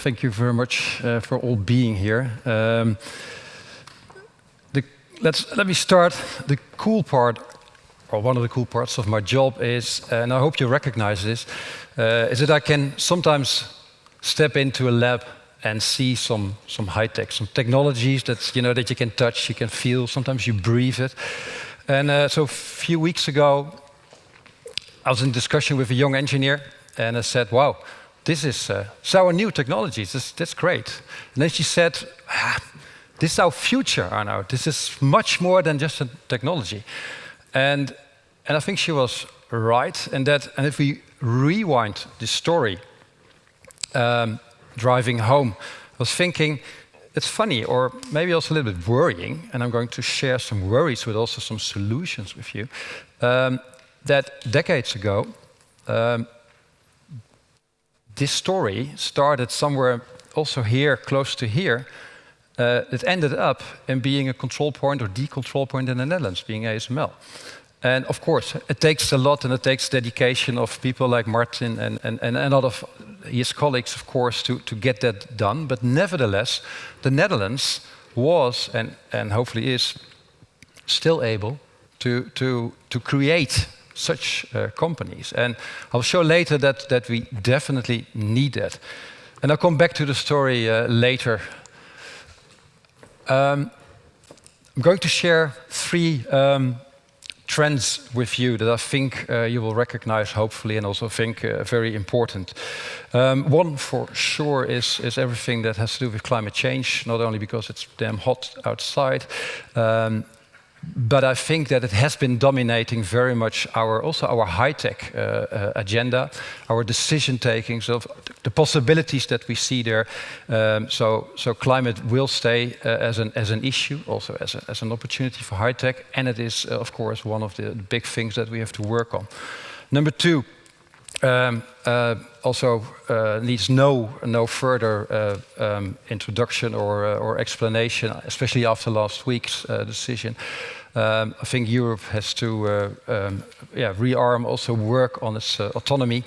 Thank you very much for all being here. Let me start. The cool part, or one of the cool parts of my job is, and I hope you recognize this, is that I can sometimes step into a lab and see some high tech, some technologies that that you can touch, you can feel. Sometimes you breathe it. And so a few weeks ago, I was in discussion with a young engineer, and I said, "Wow, this is our new technologies. That's great." And then she said, "This is our future, Arnaud. This is much more than just a technology." And I think she was right. And if we rewind the story, driving home, I was thinking, it's funny, or maybe also a little bit worrying, and I'm going to share some worries with also some solutions with you, that decades ago, this story started somewhere also here, close to here. It ended up in being a control point or decontrol point in the Netherlands, being ASML. And of course, it takes a lot, and it takes dedication of people like Martin and a lot of his colleagues, of course, to get that done. But nevertheless, the Netherlands was, and hopefully is, still able to create such companies. And I'll show later that we definitely need that. And I'll come back to the story later. I'm going to share three trends with you that I think you will recognize, hopefully, and also think very important. One for sure is everything that has to do with climate change, not only because it's damn hot outside, but I think that it has been dominating very much our high-tech agenda, our decision-taking, so the possibilities that we see there. So climate will stay as an issue, also as an opportunity for high-tech, and it is, of course, one of the big things that we have to work on. Number two, also needs no further introduction or explanation, especially after last week's decision. I think Europe has to rearm, also work on its autonomy,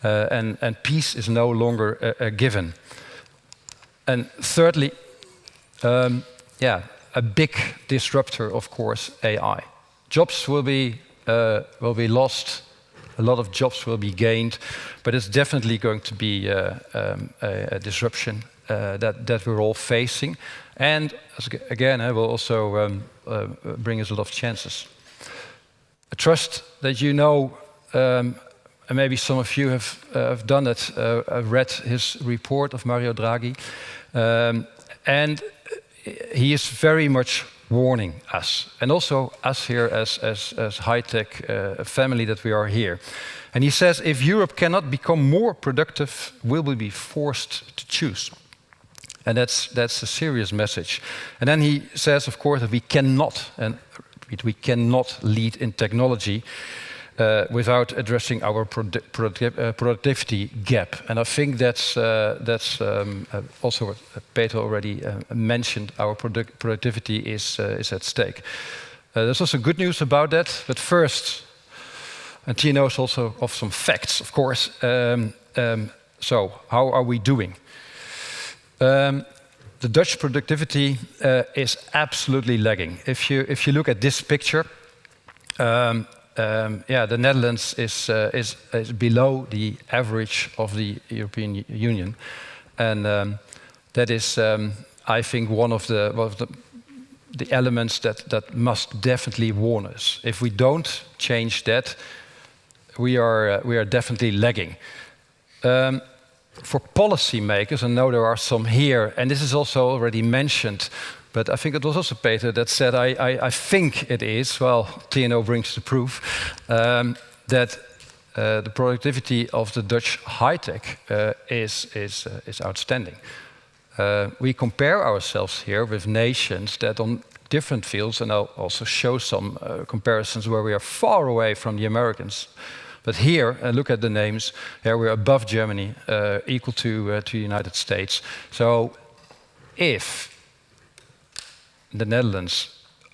and peace is no longer a given. And thirdly, a big disruptor, of course, AI. Jobs will be lost. A lot of jobs will be gained, but it's definitely going to be a disruption that we're all facing. And again, it will also bring us a lot of chances. I trust that you know, and maybe some of you have done it, read his report of Mario Draghi, and he is very much warning us, and also us here as high-tech family that we are here. And he says, if Europe cannot become more productive, we will be forced to choose. And that's a serious message. And then he says, of course, that we cannot lead in technology without addressing our productivity gap. And I think that's also what Peter already mentioned. Our productivity is at stake. There's also good news about that. But first, and Tia knows also of some facts, of course. So how are we doing? The Dutch productivity is absolutely lagging. If you look at this picture, the Netherlands is below the average of the European Union, and that is, I think, one of the elements that must definitely warn us. If we don't change that, we are definitely lagging. For policymakers, I know there are some here, and this is also already mentioned. But I think it was also Peter that said, I think it is, well, TNO brings the proof, that the productivity of the Dutch high-tech is outstanding. We compare ourselves here with nations that on different fields, and I'll also show some comparisons where we are far away from the Americans. But here, look at the names, here we're above Germany, equal to the United States. So if the Netherlands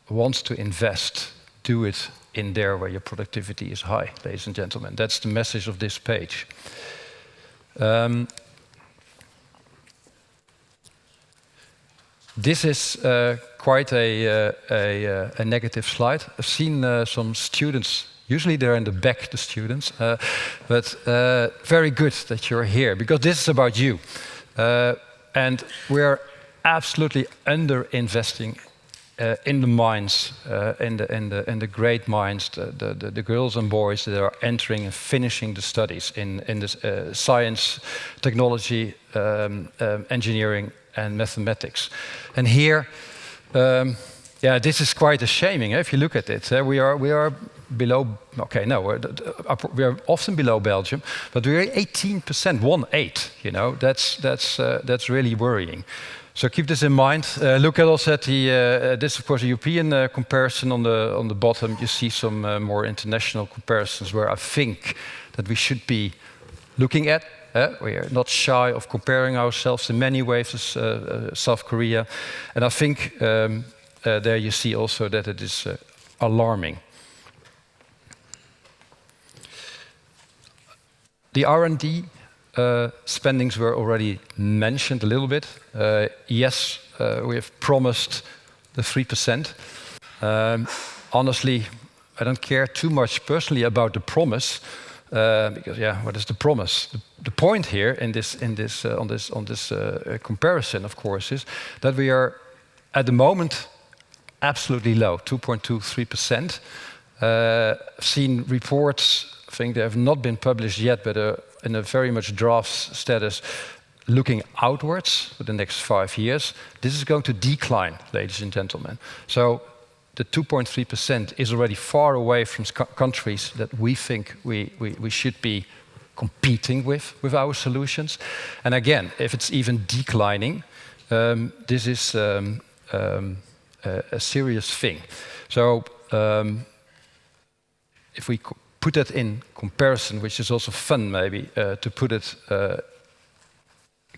wants to invest, do it in there where your productivity is high, ladies and gentlemen. That's the message of this page. This is quite a negative slide. I've seen some students, usually they're in the back, the students, but very good that you're here, because this is about you. And we're absolutely under-investing in the minds, in the great minds, the girls and boys that are entering and finishing the studies in this science, technology, engineering, and mathematics. And here, yeah, this is quite a shaming. If you look at it, we are below. Okay, no, we are often below Belgium, but we are 18%, 1/8. You know, that's really worrying. So keep this in mind. Look at also at the this, of course, a European comparison on the bottom. You see some more international comparisons where I think that we should be looking at. We are not shy of comparing ourselves in many ways as South Korea, and I think there you see also that it is alarming. The R&D spendings were already mentioned a little bit. Yes, we have promised the 3%. Honestly, I don't care too much personally about the promise, because yeah, what is the promise? The point here in this comparison, of course, is that we are at the moment absolutely low, 2.23%. I've seen reports. I think they have not been published yet, but in a very much draft status, looking outwards for the next 5 years. This is going to decline, ladies and gentlemen. So the 2.3% is already far away from countries that we think we should be competing with our solutions. And again, if it's even declining, this is a serious thing. So if we put that in comparison, which is also fun maybe, to put it,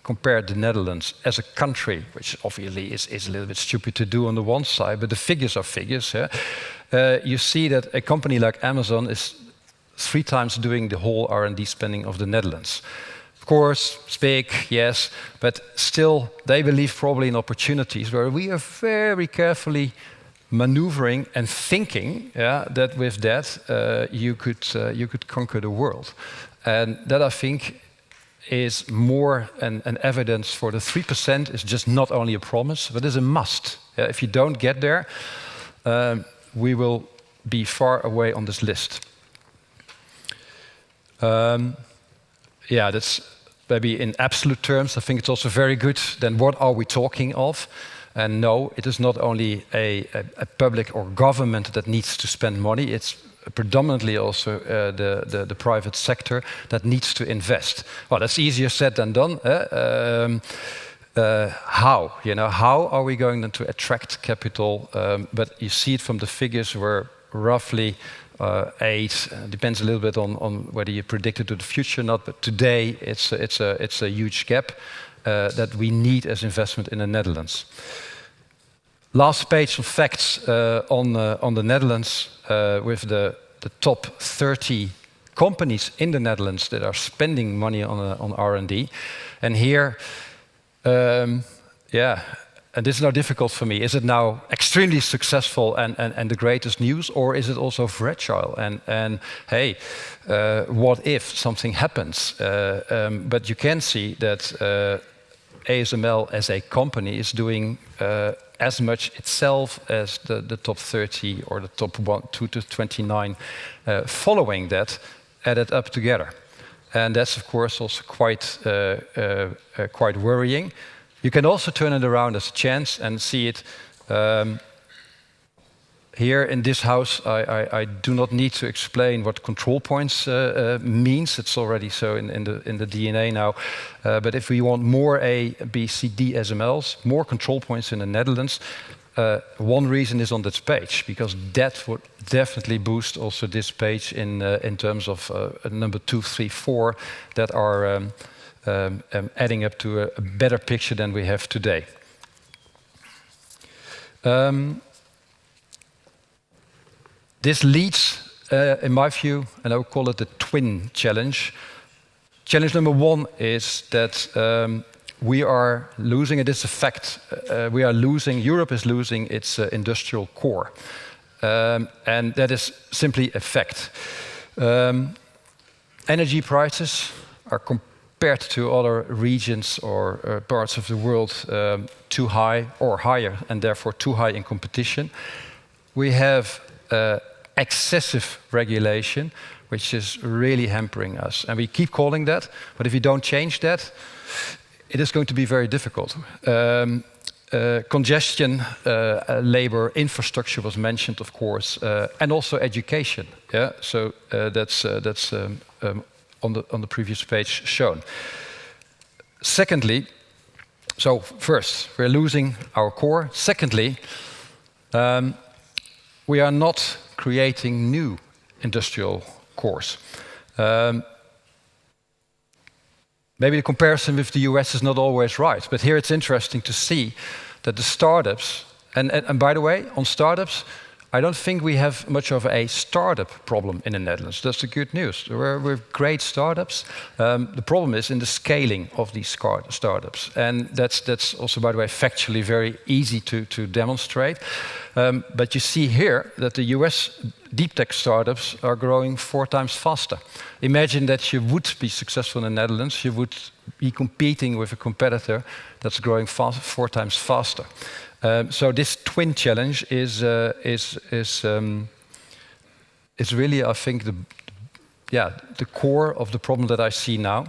compare the Netherlands as a country, which obviously is a little bit stupid to do on the one side, but the figures are figures. You see that a company like Amazon is 3 times doing the whole R&D spending of the Netherlands. Of course, it's big, yes, but still they believe probably in opportunities where we are very carefully maneuvering and thinking, yeah, that with that you could conquer the world, and that I think is more an evidence for the 3% is just not only a promise, but is a must. If you don't get there, we will be far away on this list. Yeah, that's maybe in absolute terms. I think it's also very good. Then what are we talking of? And no, it is not only a public or government that needs to spend money. It's predominantly also the private sector that needs to invest. Well, that's easier said than done. How? You know, how are we going then to attract capital? But you see it from the figures where roughly 8. Depends a little bit on whether you predict it to the future or not. But today it's a huge gap that we need as investment in the Netherlands. Last page of facts on the Netherlands with the top 30 companies in the Netherlands that are spending money on R&D. And here, yeah, and this is now difficult for me. Is it now extremely successful and the greatest news, or is it also fragile? And hey, what if something happens? But you can see that ASML as a company is doing as much itself as the top 30 or the top 2 to 29 following that, added up together. And that's of course also quite worrying. You can also turn it around as a chance and see it here in this house. I do not need to explain what control points means. It's already so in the DNA now. But if we want more A, B, C, D SMLs, more control points in the Netherlands, one reason is on this page, because that would definitely boost also this page in terms of number 2, 3, 4 that are adding up to a better picture than we have today. This leads, in my view, and I would call it the twin challenge. Challenge number 1 is that we are losing, and it's a fact, Europe is losing its industrial core. And that is simply a fact. Energy prices are compared to other regions or parts of the world too high or higher, and therefore too high in competition. We have excessive regulation, which is really hampering us. And we keep calling that, but if we don't change that, it is going to be very difficult. Congestion, labor, infrastructure was mentioned, of course, and also education. Yeah, so that's on the previous page shown. Secondly, so first, we're losing our core. Secondly, we are not creating new industrial cores. Maybe the comparison with the US is not always right, but here it's interesting to see that the startups, and by the way, on startups, I don't think we have much of a startup problem in the Netherlands. That's the good news. We're great startups. The problem is in the scaling of these startups. And that's also, by the way, factually very easy to demonstrate. But you see here that the US deep tech startups are growing 4 times faster. Imagine that you would be successful in the Netherlands, you would be competing with a competitor that's growing 4 times faster. So this twin challenge is really, I think, the core of the problem that I see now.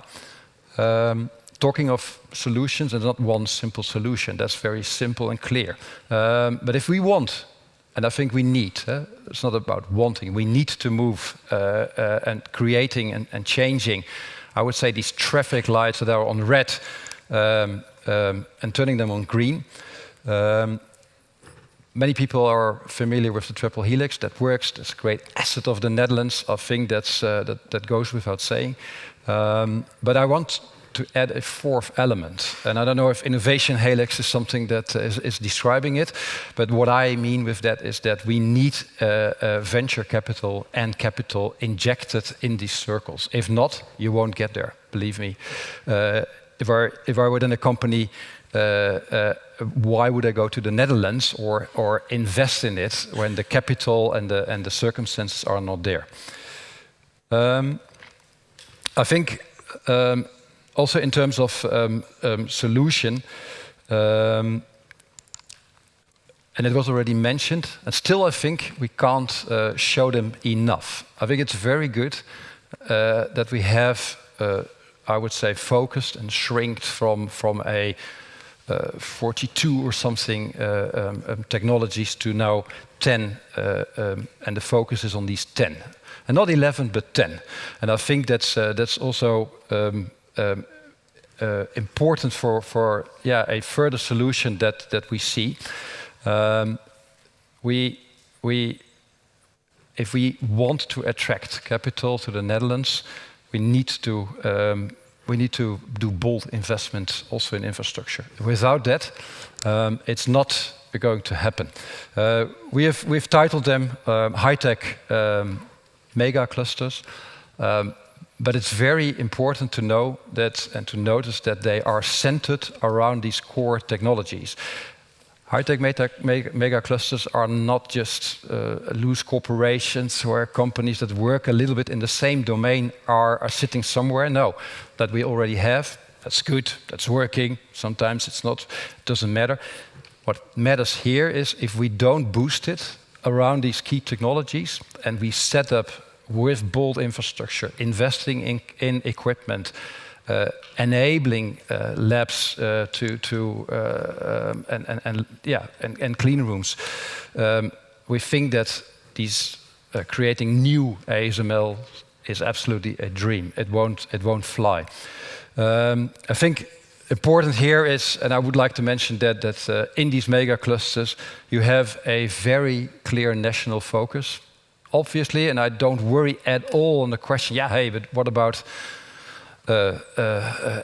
Talking of solutions, and not one simple solution. That's very simple and clear. But if we want, and I think we need, it's not about wanting, we need to move and creating and changing, I would say, these traffic lights that are on red and turning them on green. Many people are familiar with the triple helix. That works. That's a great asset of the Netherlands. I think that goes without saying. But I want to add a 4th element. And I don't know if innovation helix is something that is describing it. But what I mean with that is that we need venture capital and capital injected in these circles. If not, you won't get there. Believe me. If I were in a company, why would I go to the Netherlands or invest in it when the capital and the circumstances are not there? I think also in terms of solution, and it was already mentioned, and still I think we can't show them enough. I think it's very good that we have, I would say, focused and shrinked from a 42 or something technologies to now 10, and the focus is on these 10, and not 11 but 10. And I think that's also important for a further solution that we see. If we want to attract capital to the Netherlands, we need to do bold investments also in infrastructure. Without that, it's not going to happen. We've titled them high-tech mega clusters, but it's very important to know that and to notice that they are centered around these core technologies. High-tech mega clusters are not just loose corporations where companies that work a little bit in the same domain are sitting somewhere. No, that we already have. That's good, that's working. Sometimes it's not, it doesn't matter. What matters here is if we don't boost it around these key technologies and we set up with bold infrastructure, investing in equipment, enabling labs and clean rooms. We think that these creating new ASML is absolutely a dream. It won't fly. I think important here is, and I would like to mention that in these mega clusters you have a very clear national focus, obviously, and I don't worry at all on the question. Yeah, hey, but what about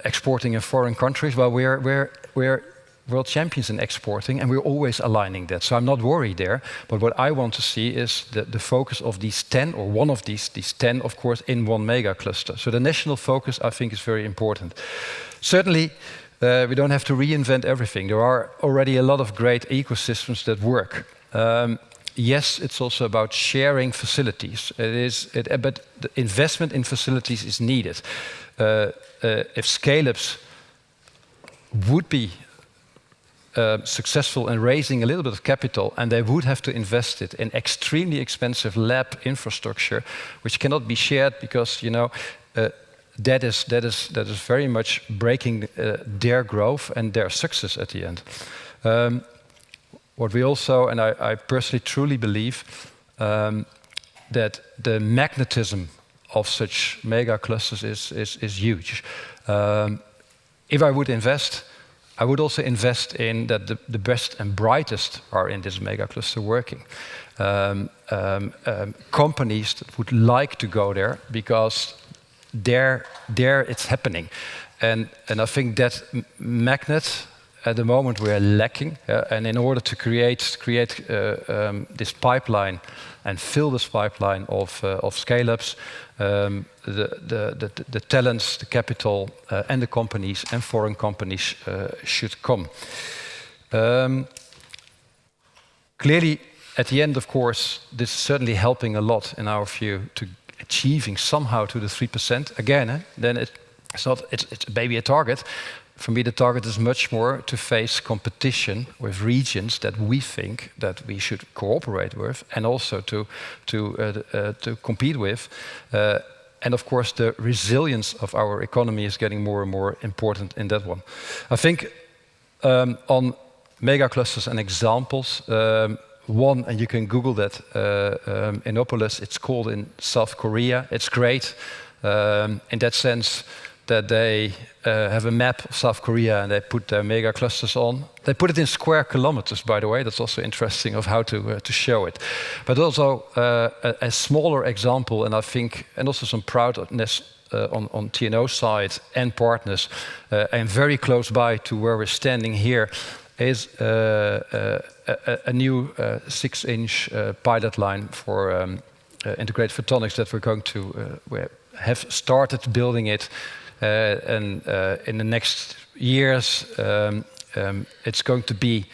exporting in foreign countries? Well, we're world champions in exporting, and we're always aligning that. So I'm not worried there. But what I want to see is the focus of these 10, or one of these 10, of course, in one mega cluster. So the national focus, I think, is very important. Certainly, We don't have to reinvent everything. There are already a lot of great ecosystems that work. Yes, it's also about sharing facilities. But the investment in facilities is needed. If scale-ups would be successful in raising a little bit of capital, and they would have to invest it in extremely expensive lab infrastructure, which cannot be shared because that is very much breaking their growth and their success at the end. What we also, and I personally truly believe, that the magnetism of such mega clusters is huge. If I would invest, I would also invest in that the best and brightest are in this mega cluster working. Companies that would like to go there because there it's happening. And I think that magnet at the moment we are lacking. And in order to create this pipeline and fill this pipeline of scale-ups, the talents, the capital, and the companies and foreign companies should come. Clearly, at the end, of course, this is certainly helping a lot in our view to achieving somehow to the 3%. Again, then it's maybe a target. For me, the target is much more to face competition with regions that we think that we should cooperate with, and also to compete with. And of course, the resilience of our economy is getting more and more important in that one. I think on mega clusters and examples, one, and you can Google that, Innopolis, it's called in South Korea. It's great in that sense that they have a map of South Korea and they put their mega clusters on. They put it in square kilometers, by the way. That's also interesting of how to show it. But also a smaller example, and I think, and also some proudness on TNO side and partners, and very close by to where we're standing here, is a new 6-inch pilot line for integrated photonics that we're going to have started building it. And in the next years, it's going to be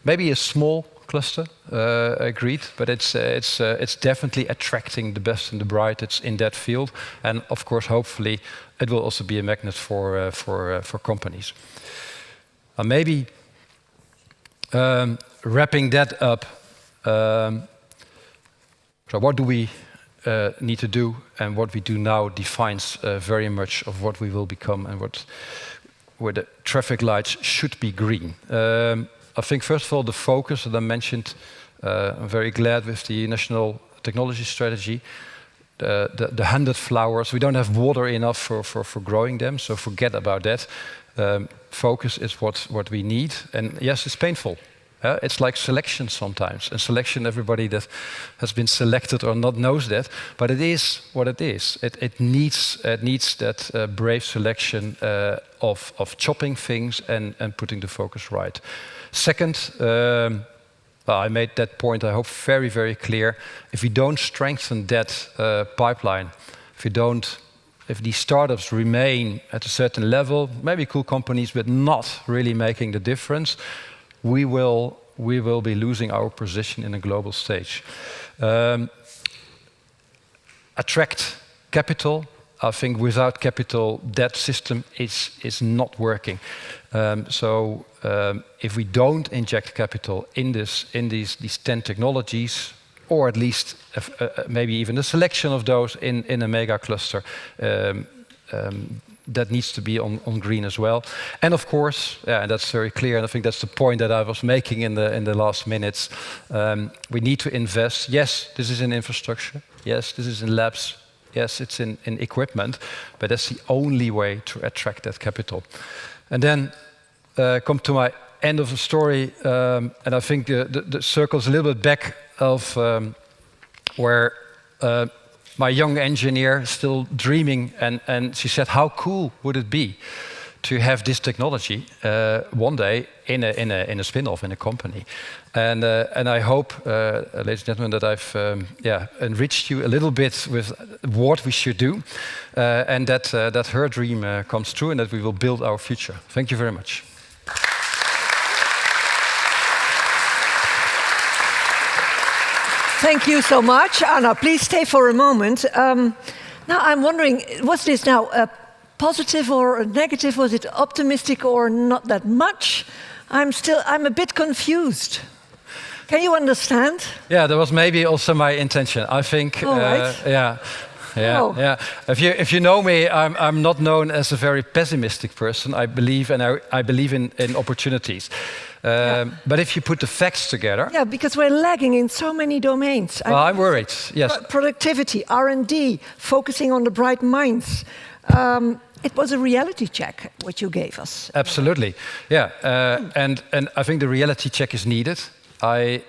maybe a small cluster, agreed, but it's definitely attracting the best and the brightest in that field. And of course, hopefully, it will also be a magnet for companies. Maybe wrapping that up. So what do we need to do, and what we do now defines very much of what we will become and where the traffic lights should be green. I think first of all the focus that I mentioned. I'm very glad with the National Technology Strategy. The 100 flowers. We don't have water enough for growing them, so forget about that. Focus is what we need, and yes, it's painful. It's like selection sometimes, and selection, everybody that has been selected or not knows that, but it is what it is. It needs that brave selection of chopping things and putting the focus right. Second, I made that point, I hope, very, very clear. If we don't strengthen that pipeline, if these startups remain at a certain level, maybe cool companies, but not really making the difference, we will be losing our position in a global stage. Attract capital. I think without capital, that system is not working. If we don't inject capital in these 10 technologies, or at least maybe even a selection of those in a mega cluster, that needs to be on green as well. And of course, and that's very clear, and I think that's the point that I was making in the last minutes. We need to invest. Yes, this is in infrastructure. Yes, this is in labs. Yes, it's in equipment, but that's the only way to attract that capital. And then come to my end of the story, and I think the circle's a little bit back of where my young engineer still dreaming, and she said, how cool would it be to have this technology one day in a spin-off in a company. And I hope, ladies and gentlemen, that I've enriched you a little bit with what we should do, and that her dream comes true, and that we will build our future. Thank you very much. Thank you so much. Arnaud, please stay for a moment. Now I'm wondering, was this now a positive or a negative? Was it optimistic or not that much? I'm a bit confused. Can you understand? Yeah, that was maybe also my intention. I think, yeah. If you know me, I'm not known as a very pessimistic person. I believe, I believe in opportunities. But if you put the facts together... Yeah, because we're lagging in so many domains. Well, I'm worried, yes. Productivity, R&D, focusing on the bright minds. It was a reality check, what you gave us. Absolutely, yeah. And I think the reality check is needed. I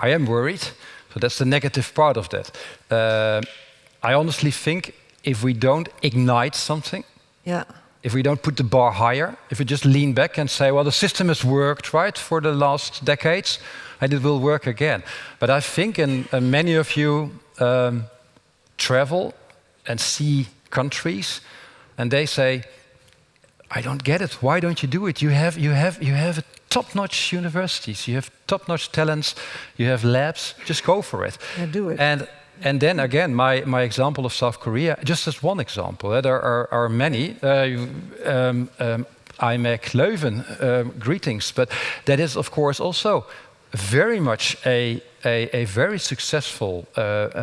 am worried, so that's the negative part of that. I honestly think if we don't ignite something, if we don't put the bar higher, if we just lean back and say, well, the system has worked, right, for the last decades, and it will work again. But I think, and many of you travel and see countries, and they say, I don't get it. Why don't you do it? You have top-notch universities. You have top-notch talents. You have labs. Just go for it. Yeah, do it. And then again, my example of South Korea, just as one example. There are many. IMEC Leuven, greetings. But that is, of course, also very much a very successful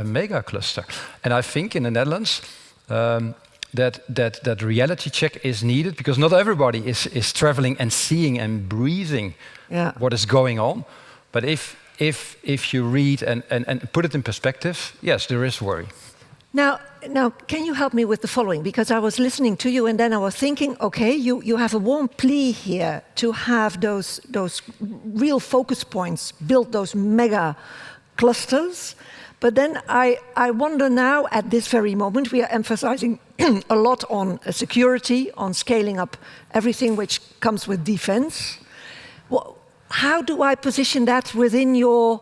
mega cluster. And I think in the Netherlands, that reality check is needed, because not everybody is traveling and seeing and breathing what is going on. But if you read and put it in perspective, yes, there is worry. Now, can you help me with the following? Because I was listening to you, and then I was thinking, okay, you have a warm plea here to have those real focus points, build those mega clusters. But then I wonder now, at this very moment, we are emphasizing a lot on security, on scaling up everything which comes with defense. How do I position that within your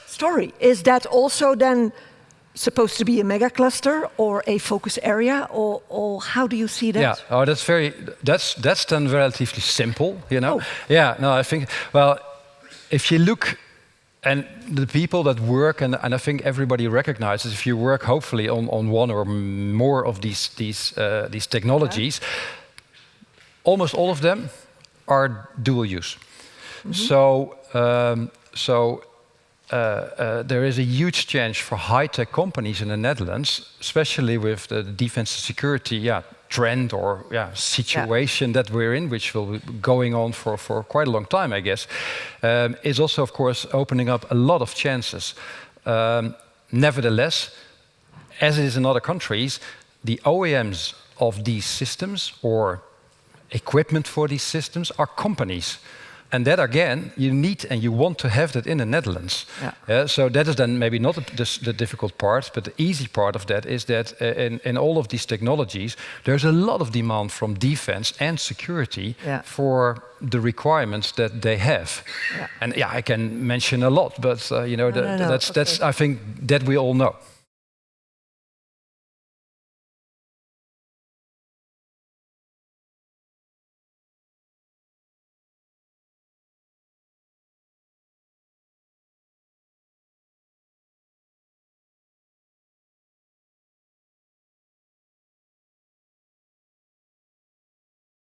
story? Is that also then supposed to be a mega cluster or a focus area, or how do you see that? Yeah, that's then relatively simple, you know. Oh. Yeah, no, I think, well, if you look, and the people that work, and I think everybody recognizes, if you work hopefully on one or more of these technologies, almost all of them are dual use. Mm-hmm. So there is a huge change for high-tech companies in the Netherlands, especially with the defense and security trend or situation that we're in, which will be going on for quite a long time, I guess, is also, of course, opening up a lot of chances. Nevertheless, as it is in other countries, the OEMs of these systems or equipment for these systems are companies. And that, again, you need and you want to have that in the Netherlands. So that is then maybe not the difficult part, but the easy part of that is that in all of these technologies, there's a lot of demand from defense and security for the requirements that they have. And I can mention a lot, but that's I think that we all know.